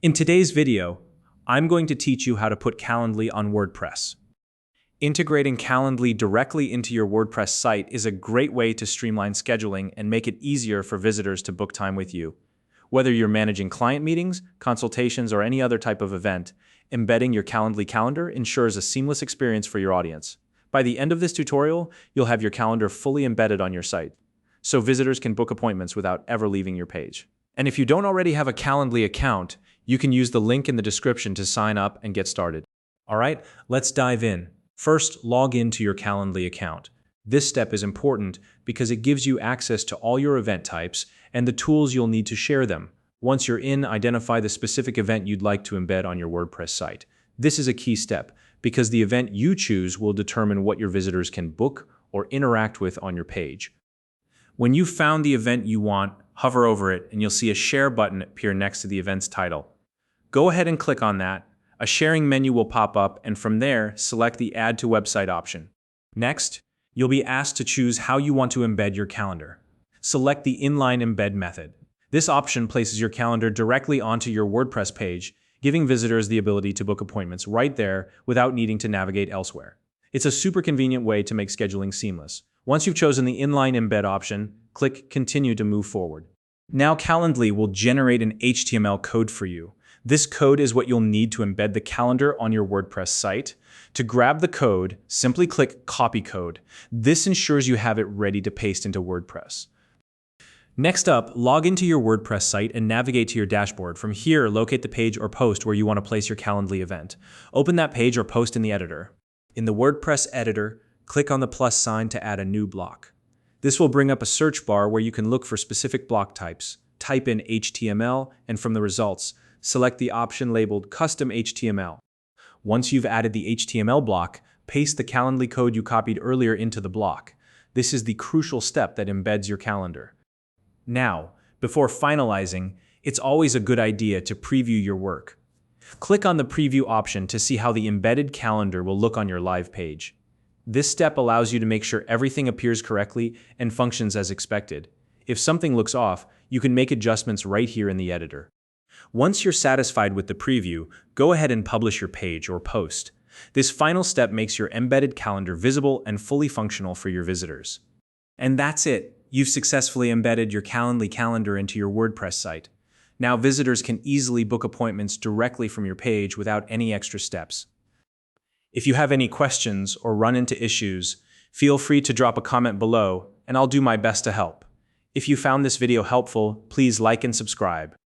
In today's video, I'm going to teach you how to put Calendly on WordPress. Integrating Calendly directly into your WordPress site is a great way to streamline scheduling and make it easier for visitors to book time with you. Whether you're managing client meetings, consultations, or any other type of event, embedding your Calendly calendar ensures a seamless experience for your audience. By the end of this tutorial, you'll have your calendar fully embedded on your site, so visitors can book appointments without ever leaving your page. And if you don't already have a Calendly account, you can use the link in the description to sign up and get started. All right, let's dive in. First, log into your Calendly account. This step is important because it gives you access to all your event types and the tools you'll need to share them. Once you're in, identify the specific event you'd like to embed on your WordPress site. This is a key step because the event you choose will determine what your visitors can book or interact with on your page. When you've found the event you want, hover over it and you'll see a share button appear next to the event's title. Go ahead and click on that. A sharing menu will pop up, and from there, select the Add to Website option. Next, you'll be asked to choose how you want to embed your calendar. Select the Inline Embed method. This option places your calendar directly onto your WordPress page, giving visitors the ability to book appointments right there without needing to navigate elsewhere. It's a super convenient way to make scheduling seamless. Once you've chosen the Inline Embed option, click Continue to move forward. Now Calendly will generate an HTML code for you. This code is what you'll need to embed the calendar on your WordPress site. To grab the code, simply click Copy Code. This ensures you have it ready to paste into WordPress. Next up, log into your WordPress site and navigate to your dashboard. From here, locate the page or post where you want to place your Calendly event. Open that page or post in the editor. In the WordPress editor, click on the plus sign to add a new block. This will bring up a search bar where you can look for specific block types. Type in HTML, and from the results, select the option labeled Custom HTML. Once you've added the HTML block, paste the Calendly code you copied earlier into the block. This is the crucial step that embeds your calendar. Now, before finalizing, it's always a good idea to preview your work. Click on the Preview option to see how the embedded calendar will look on your live page. This step allows you to make sure everything appears correctly and functions as expected. If something looks off, you can make adjustments right here in the editor. Once you're satisfied with the preview, go ahead and publish your page or post. This final step makes your embedded calendar visible and fully functional for your visitors. And that's it. You've successfully embedded your Calendly calendar into your WordPress site. Now visitors can easily book appointments directly from your page without any extra steps. If you have any questions or run into issues, feel free to drop a comment below, and I'll do my best to help. If you found this video helpful, please like and subscribe.